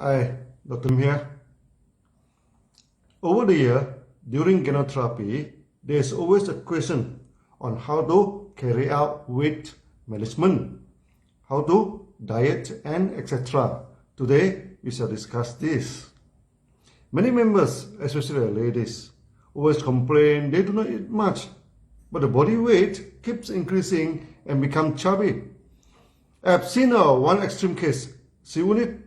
Hi, Dr. Tim here. Over the year, during gynotherapy, there's always a question on how to carry out weight management, how to diet, and etc. Today, we shall discuss this. Many members, especially ladies, always complain they do not eat much, but the body weight keeps increasing and become chubby. I have seen one extreme case. She only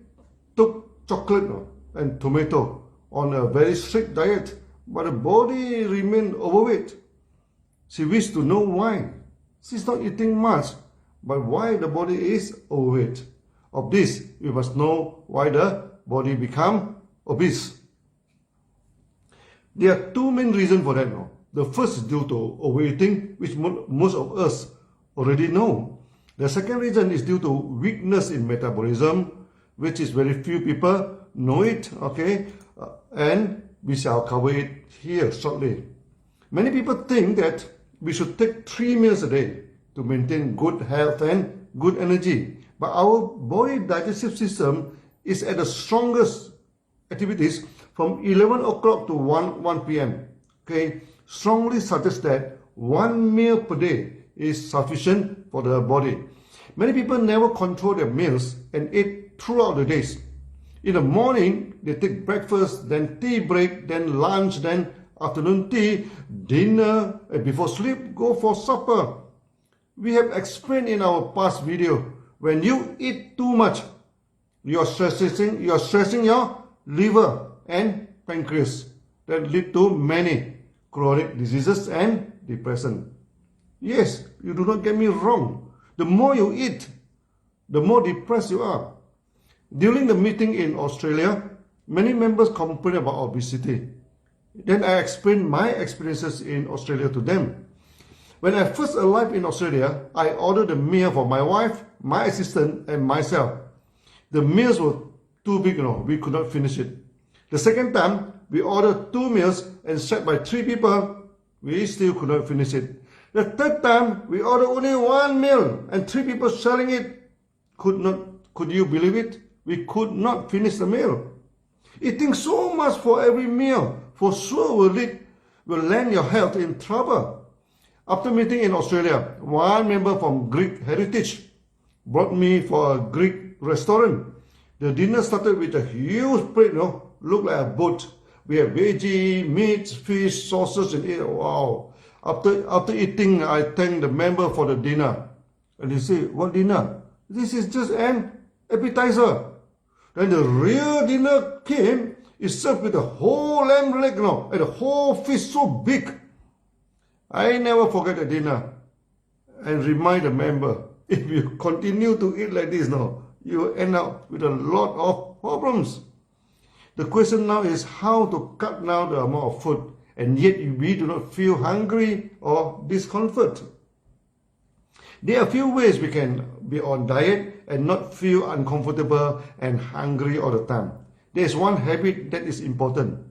took chocolate and tomato on a very strict diet, but the body remained overweight. She wished to know why. She's not eating much, but why the body is overweight. Of this, we must know why the body become obese. There are two main reasons for that. The first is due to overeating, which most of us already know. The second reason is due to weakness in metabolism, which is very few people know it, okay? And we shall cover it here shortly. Many people think that we should take 3 meals a day to maintain good health and good energy. But our body digestive system is at the strongest activities from 11 o'clock to 1 p.m. Okay, strongly suggests that 1 meal per day is sufficient for the body. Many people never control their meals and eat throughout the days. In the morning, they take breakfast, then tea break, then lunch, then afternoon tea, dinner, and before sleep, go for supper. We have explained in our past video, when you eat too much, you are stressing your liver and pancreas that lead to many chronic diseases and depression. Yes, you do not get me wrong. The more you eat, the more depressed you are. During the meeting in Australia, many members complain about obesity. Then I explained my experiences in Australia to them. When I first arrived in Australia, I ordered a meal for my wife, my assistant, and myself. The meals were too big, we could not finish it. The second time, we ordered 2 meals and shared by 3 people. We still could not finish it. The third time, we ordered only 1 meal and 3 people sharing it. Could you believe it? We could not finish the meal. Eating so much for every meal for sure will land your health in trouble. After meeting in Australia, one member from Greek Heritage brought me for a Greek restaurant. The dinner started with a huge plate, looked like a boat. We have veggie, meat, fish, sauces, and wow. After eating, I thanked the member for the dinner. And he said, "What dinner? This is just an appetizer." Then the real dinner came. It's served with a whole lamb leg, and a whole fish so big. I never forget the dinner and remind the member, if you continue to eat like this, you will end up with a lot of problems. The question now is how to cut down the amount of food and yet we do not feel hungry or discomfort. There are a few ways we can be on diet and not feel uncomfortable and hungry all the time. There is one habit that is important,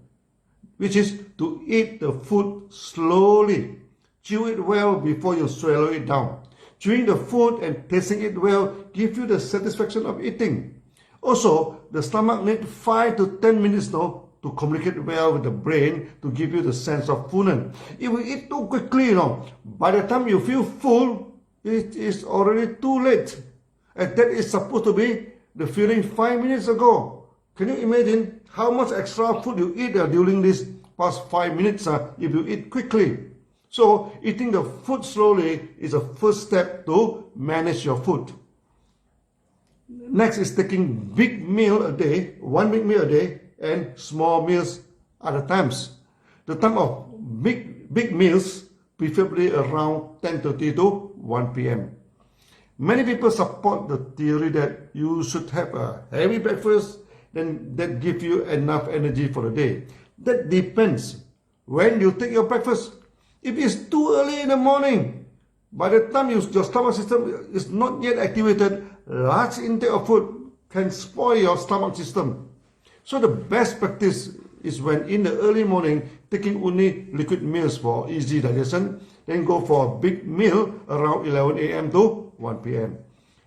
which is to eat the food slowly. Chew it well before you swallow it down. Chewing the food and tasting it well gives you the satisfaction of eating. Also, the stomach needs 5 to 10 minutes to communicate well with the brain to give you the sense of fullness. If we eat too quickly, by the time you feel full, it is already too late. And that is supposed to be the feeling 5 minutes ago. Can you imagine how much extra food you eat during these past 5 minutes if you eat quickly? So, eating the food slowly is a first step to manage your food. Next is taking big meal a day, 1 big meal a day, and small meals other times. The time of big meals, preferably around 10:30 to 1 p.m. Many people support the theory that you should have a heavy breakfast, then that gives you enough energy for the day. That depends when you take your breakfast. If it's too early in the morning, by the time your stomach system is not yet activated, large intake of food can spoil your stomach system. So the best practice is when in the early morning, taking only liquid meals for easy digestion, then go for a big meal around 11 a.m. to 1 p.m.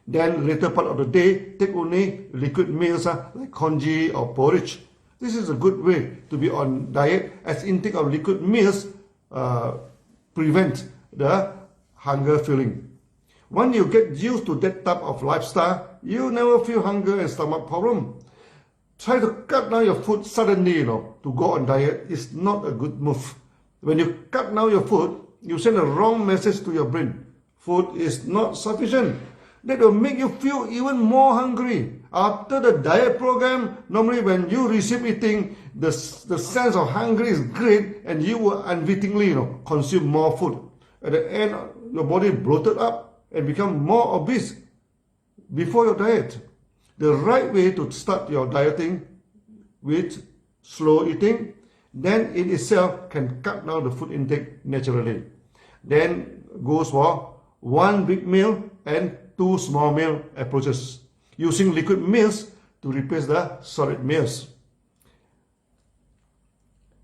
Then later part of the day, take only liquid meals like congee or porridge. This is a good way to be on diet, as intake of liquid meals prevent the hunger feeling. When you get used to that type of lifestyle, you never feel hunger and stomach problem. Try to cut down your food suddenly, to go on diet is not a good move. When you cut down your food, you send a wrong message to your brain. Food is not sufficient. That will make you feel even more hungry. After the diet program, normally when you receive eating, the sense of hunger is great and you will unwittingly consume more food. At the end, your body bloated up and become more obese before your diet. The right way to start your dieting with slow eating, then in itself can cut down the food intake naturally. Then goes for one big meal and two small meal approaches, using liquid meals to replace the solid meals.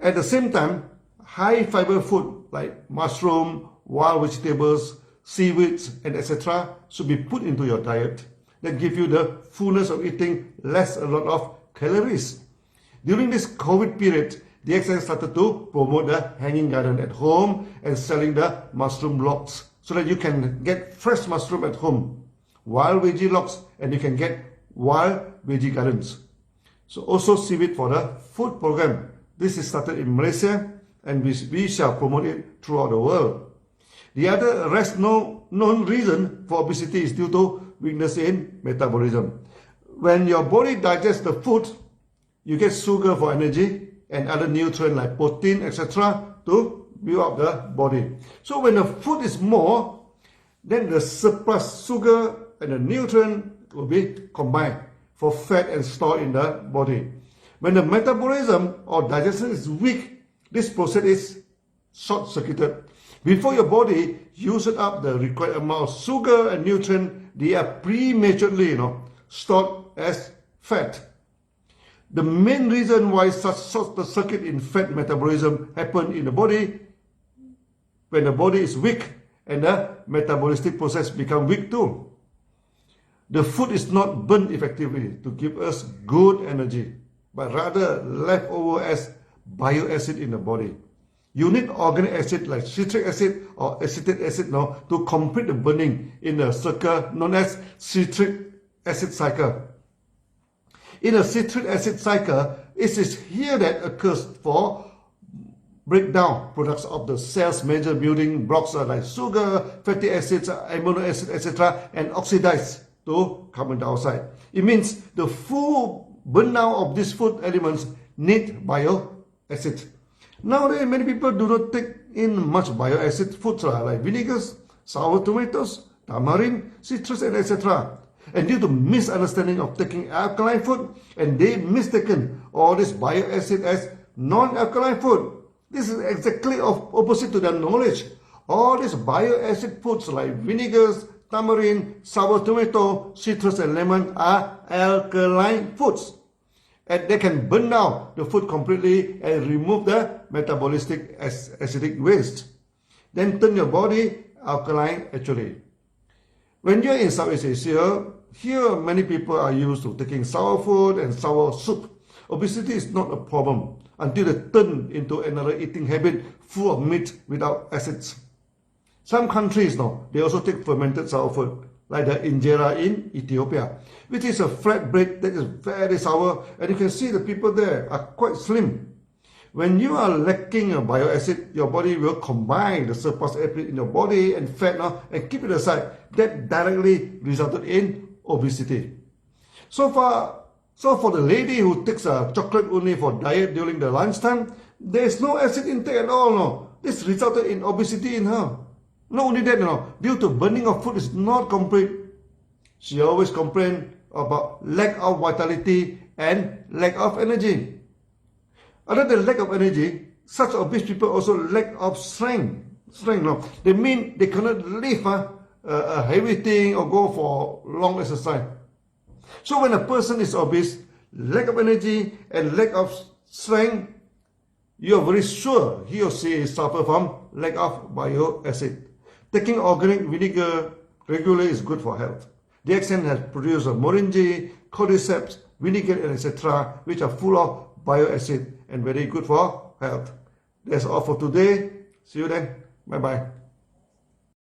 At the same time, high fiber food like mushroom, wild vegetables, seaweeds, and etc. should be put into your diet. That give you the fullness of eating less a lot of calories. During this COVID period, DXN started to promote the hanging garden at home and selling the mushroom logs so that you can get fresh mushroom at home, wild veggie logs, and you can get wild veggie gardens. So also seaweed for the food program. This is started in Malaysia and we shall promote it throughout the world. The other known reason for obesity is due to weakness in metabolism. When your body digests the food, you get sugar for energy and other nutrients like protein, etc. to build up the body. So when the food is more, then the surplus sugar and the nutrient will be combined for fat and stored in the body. When the metabolism or digestion is weak, this process is short-circuited. Before your body uses up the required amount of sugar and nutrient, they are prematurely stored as fat. The main reason why such short-circuit in fat metabolism happen in the body, when the body is weak and the metabolistic process become weak too. The food is not burned effectively to give us good energy, but rather left over as bioacid in the body. You need organic acid like citric acid or acetic acid to complete the burning in a circle known as citric acid cycle. In a citric acid cycle, it is here that occurs for breakdown products of the cell's major building blocks like sugar, fatty acids, amino acid, etc. and oxidize to carbon dioxide. It means the full burnout of these food elements need bioacid. Nowadays, many people do not take in much bioacid foods like vinegars, sour tomatoes, tamarind, citrus, and etc. And due to misunderstanding of taking alkaline food, and they mistaken all this bioacid as non-alkaline food. This is exactly opposite to their knowledge. All these bioacid foods like vinegars, tamarind, sour tomato, citrus, and lemon are alkaline foods. And they can burn down the food completely and remove the metabolistic acidic waste. Then turn your body alkaline actually. When you're in Southeast Asia, here many people are used to taking sour food and sour soup. Obesity is not a problem until they turn into another eating habit full of meat without acids. Some countries they also take fermented sour food, like the injera in Ethiopia, which is a flat bread that is very sour, and you can see the people there are quite slim. When you are lacking a bioacid, your body will combine the surplus acid in your body and fat and keep it aside. That directly resulted in obesity. So for the lady who takes chocolate only for diet during the lunchtime, there is no acid intake at all. This resulted in obesity in her. Not only that, due to burning of food is not complete, she always complained about lack of vitality and lack of energy. Other than lack of energy, such obese people also lack of strength. They mean they cannot lift a heavy thing or go for long exercise. So when a person is obese, lack of energy and lack of strength, you are very sure he or she suffer from lack of bioacid. Taking organic vinegar regularly is good for health. DXN has produced moringa, cordyceps, vinegar, and etc., which are full of bioacid and very good for health. That's all for today. See you then. Bye bye.